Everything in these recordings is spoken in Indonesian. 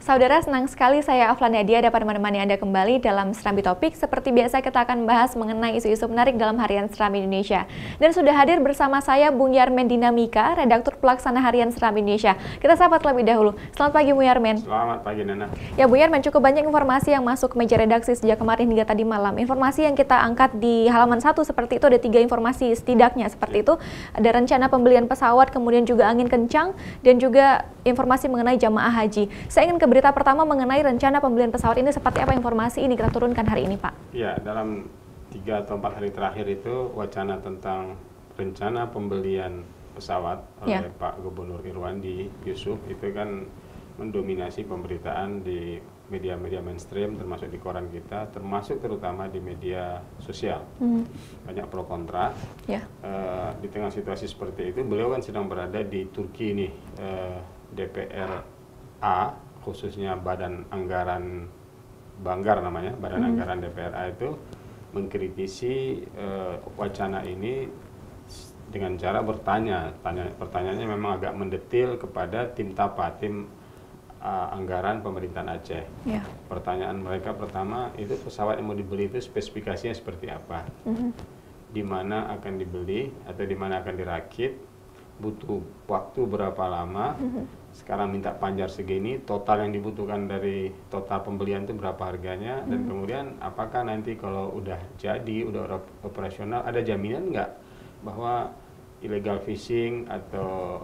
Saudara, senang sekali saya Aflan Nadia dapat menemani Anda kembali dalam Serambi Topik. Seperti biasa kita akan membahas mengenai isu-isu menarik dalam Harian Serambi Indonesia. Dan sudah hadir bersama saya Bung Yarmen Dinamika, Redaktur Pelaksana Harian Serambi Indonesia. Kita sapa terlebih dahulu. Selamat pagi Bung Yarmen. Selamat pagi Nana. Ya Bung Yarmen, cukup banyak informasi yang masuk ke meja redaksi sejak kemarin hingga tadi malam. Informasi yang kita angkat di halaman 1 seperti itu, ada 3 informasi setidaknya seperti itu. Ada rencana pembelian pesawat, kemudian juga angin kencang, dan juga informasi mengenai jamaah haji. Saya ingin ke berita pertama mengenai rencana pembelian pesawat ini, seperti apa informasi ini kita turunkan hari ini, Pak? Ya, dalam 3 atau 4 hari terakhir itu wacana tentang rencana pembelian pesawat oleh Pak Gubernur Irwandi Yusuf itu kan mendominasi pemberitaan di media-media mainstream, termasuk di koran kita, termasuk terutama di media sosial. Banyak pro kontra. Di tengah situasi seperti itu, beliau kan sedang berada di Turki nih, DPRA, khususnya Badan Anggaran Banggar namanya, Badan Anggaran DPRA itu mengkritisi wacana ini dengan cara bertanya. Pertanyaannya memang agak mendetil kepada tim TAPA, tim anggaran pemerintahan Aceh. Pertanyaan mereka pertama, itu pesawat yang mau dibeli itu spesifikasinya seperti apa? Di mana akan dibeli atau di mana akan dirakit? Butuh waktu berapa lama? Sekarang minta panjar segini, total yang dibutuhkan dari total pembelian itu berapa harganya, dan kemudian apakah nanti kalau udah jadi, udah operasional, ada jaminan nggak bahwa illegal fishing atau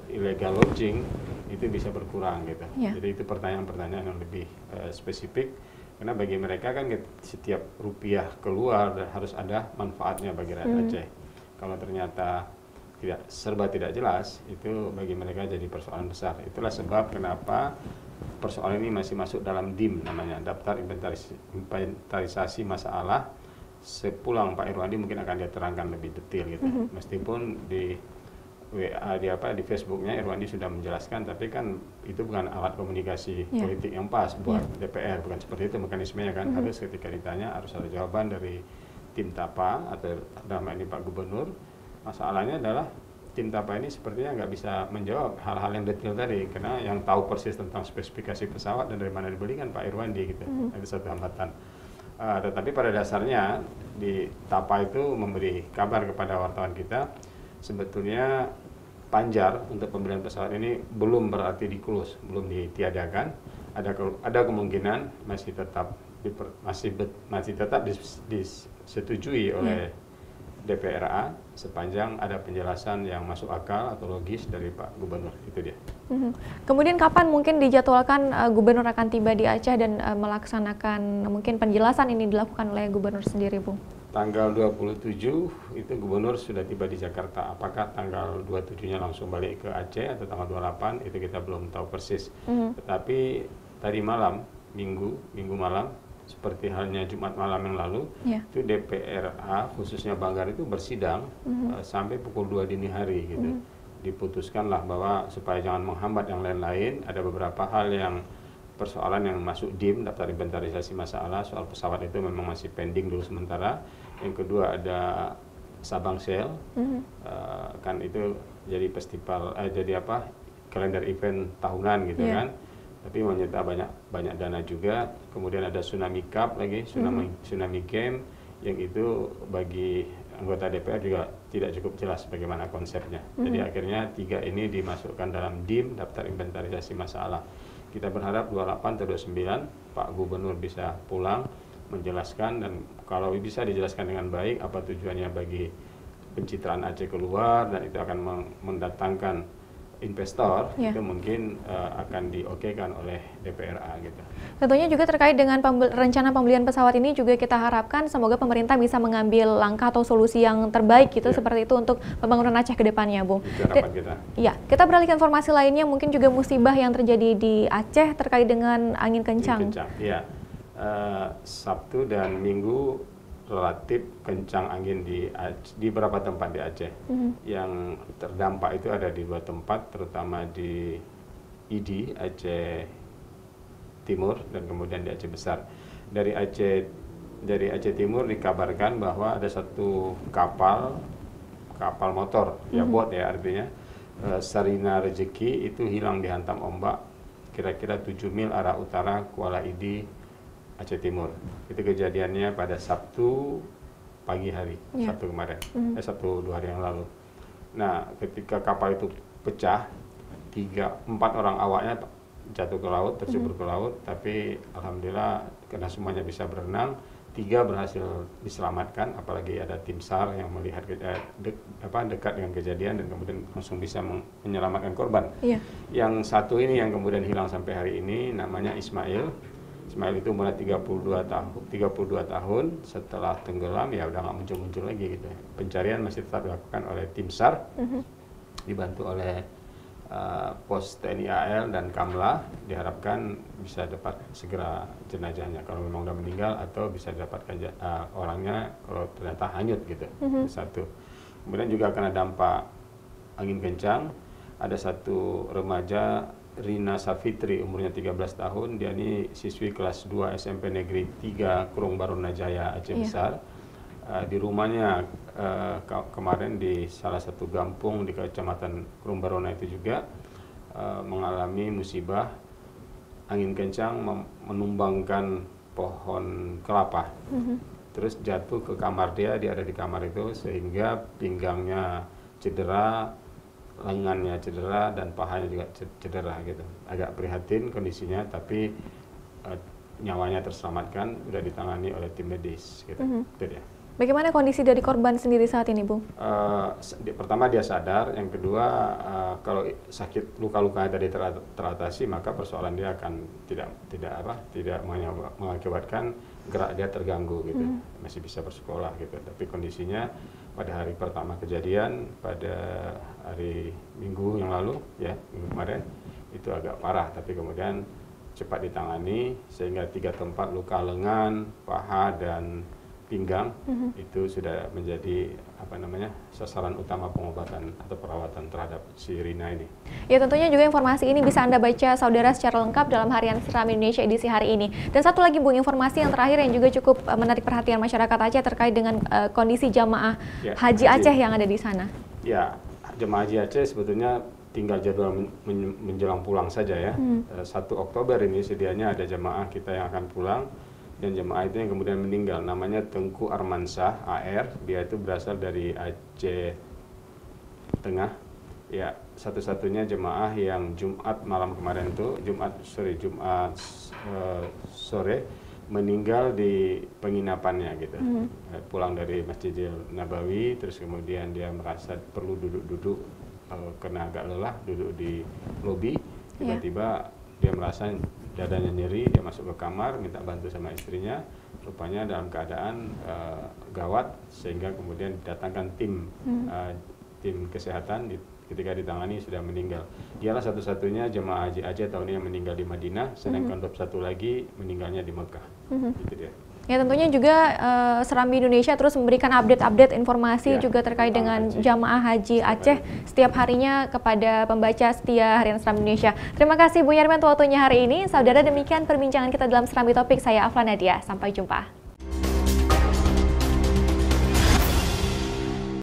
illegal lodging itu bisa berkurang gitu. Jadi itu pertanyaan-pertanyaan yang lebih spesifik, karena bagi mereka kan setiap rupiah keluar harus ada manfaatnya bagi rakyat Aceh. Kalau ternyata serba tidak jelas, itu bagi mereka jadi persoalan besar. Itulah sebab kenapa persoalan ini masih masuk dalam DIM, namanya daftar inventarisasi masalah. Sepulang Pak Irwandi mungkin akan dia terangkan lebih detail gitu. Meskipun di WA di Facebooknya Irwandi sudah menjelaskan, tapi kan itu bukan alat komunikasi politik yang pas buat DPR, bukan seperti itu mekanismenya kan. Harus ketika ditanya harus ada jawaban dari tim TAPA atau dalam ini Pak Gubernur. Masalahnya adalah tim TAPA ini sepertinya nggak bisa menjawab hal-hal yang detail tadi, karena yang tahu persis tentang spesifikasi pesawat dan dari mana dibeli kan Pak Irwandi gitu. Itu satu hambatan. Tetapi pada dasarnya di TAPA itu memberi kabar kepada wartawan kita, sebetulnya panjar untuk pembelian pesawat ini belum berarti di-close, belum ditiadakan. Ada kemungkinan masih tetap disetujui oleh DPRA sepanjang ada penjelasan yang masuk akal atau logis dari Pak Gubernur. Itu dia. Kemudian kapan mungkin dijadwalkan Gubernur akan tiba di Aceh dan melaksanakan mungkin penjelasan ini dilakukan oleh Gubernur sendiri, Bung? Tanggal 27 itu Gubernur sudah tiba di Jakarta. Apakah tanggal 27-nya langsung balik ke Aceh atau tanggal 28 itu kita belum tahu persis. Tetapi tadi malam, minggu malam, seperti halnya Jumat malam yang lalu, itu DPRA khususnya Banggar itu bersidang sampai pukul 2 dini hari gitu. Diputuskanlah bahwa supaya jangan menghambat yang lain-lain, ada beberapa hal yang persoalan yang masuk DIM, daftar inventarisasi masalah, soal pesawat itu memang masih pending dulu sementara. Yang kedua ada Sabang Sale, kan itu jadi festival, kalender event tahunan gitu kan. Tapi menyita banyak dana juga. Kemudian ada Tsunami Cup lagi, Tsunami Game, yang itu bagi anggota DPR juga tidak cukup jelas bagaimana konsepnya. Jadi akhirnya 3 ini dimasukkan dalam DIM, daftar inventarisasi masalah. Kita berharap 28 atau 29 Pak Gubernur bisa pulang menjelaskan, dan kalau bisa dijelaskan dengan baik apa tujuannya bagi pencitraan Aceh keluar, dan itu akan mendatangkan investor, itu mungkin akan diokekan oleh DPRA gitu. Tentunya juga terkait dengan rencana pembelian pesawat ini juga kita harapkan semoga pemerintah bisa mengambil langkah atau solusi yang terbaik gitu seperti itu untuk pembangunan Aceh ke depannya, Bung. Itu harapan kita. Kita beralih ke informasi lainnya, mungkin juga musibah yang terjadi di Aceh terkait dengan angin kencang. Iya. Sabtu dan Minggu relatif kencang angin di beberapa tempat di Aceh. Yang terdampak itu ada di 2 tempat, terutama di Idi, Aceh Timur, dan kemudian di Aceh Besar. Dari Aceh Timur dikabarkan bahwa ada satu kapal motor, bot ya artinya, Sarina Rezeki itu hilang dihantam ombak kira-kira 7 mil arah utara Kuala Idi, Aceh Timur. Itu kejadiannya pada Sabtu pagi hari, Sabtu kemarin, Sabtu 2 hari yang lalu. Nah, ketika kapal itu pecah, 4 orang awaknya jatuh ke laut, tercebur ke laut, tapi alhamdulillah karena semuanya bisa berenang, 3 berhasil diselamatkan, apalagi ada tim SAR yang melihat dekat dengan kejadian dan kemudian langsung bisa menyelamatkan korban. Yang satu ini yang kemudian hilang sampai hari ini namanya Ismail. Ismail itu umurnya 32 tahun, setelah tenggelam ya udah nggak muncul-muncul lagi gitu. Pencarian masih tetap dilakukan oleh tim SAR, dibantu oleh pos TNI AL dan Kamla. Diharapkan bisa dapat segera jenazahnya kalau memang udah meninggal, atau bisa didapatkan orangnya kalau ternyata hanyut gitu. Satu. Kemudian juga karena dampak angin kencang, ada satu remaja Rina Safitri umurnya 13 tahun, dia ini siswi kelas 2 SMP Negeri 3 Kurung Barunajaya Aceh Besar. Di rumahnya kemarin di salah satu kampung di Kecamatan Kurung Barona itu juga mengalami musibah angin kencang menumbangkan pohon kelapa. Terus jatuh ke kamar dia ada di kamar itu sehingga pinggangnya cedera, lengannya cedera, dan pahanya juga cedera gitu. Agak prihatin kondisinya, tapi nyawanya terselamatkan, sudah ditangani oleh tim medis gitu. Itu dia. Bagaimana kondisi dari korban sendiri saat ini, Bu? Pertama dia sadar, yang kedua kalau sakit luka-luka tadi teratasi, maka persoalan dia akan tidak mengakibatkan gerak dia terganggu gitu, masih bisa bersekolah gitu. Tapi kondisinya pada hari pertama kejadian, pada hari Minggu yang lalu ya, minggu kemarin itu agak parah, tapi kemudian cepat ditangani sehingga 3 tempat luka lengan, paha dan pinggang itu sudah menjadi sasaran utama pengobatan atau perawatan terhadap si Rina ini. Ya, tentunya juga informasi ini bisa Anda baca saudara secara lengkap dalam Harian Seram Indonesia edisi hari ini. Dan satu lagi, Bu, informasi yang terakhir yang juga cukup menarik perhatian masyarakat Aceh terkait dengan kondisi jamaah haji Aceh yang ada di sana. Ya, jemaah haji Aceh sebetulnya tinggal jadwal menjelang pulang saja ya. 1 Oktober ini sedianya ada jemaah kita yang akan pulang. Dan jemaah itu yang kemudian meninggal, namanya Tengku Armansyah AR, dia itu berasal dari Aceh Tengah. Ya, satu-satunya jemaah yang Jumat malam kemarin itu, Jumat sore meninggal di penginapannya gitu. Pulang dari Masjidil Nabawi, terus kemudian dia merasa perlu duduk-duduk karena agak lelah, duduk di lobi, tiba-tiba dia merasa dadanya nyeri, dia masuk ke kamar, minta bantu sama istrinya, rupanya dalam keadaan gawat, sehingga kemudian didatangkan tim kesehatan, ketika ditangani sudah meninggal. Dialah satu-satunya jemaah haji Aceh tahun ini yang meninggal di Madinah, sedangkan 21 lagi meninggalnya di Mekah. Itu dia. Ya, tentunya juga Serambi Indonesia terus memberikan update informasi juga terkait dengan jamaah haji Aceh setiap harinya kepada pembaca setia Harian Serambi Indonesia. Terima kasih Bu Yarmi untuk waktunya hari ini. Saudara, demikian perbincangan kita dalam Serambi Topik. Saya Afla Nadia. Sampai jumpa.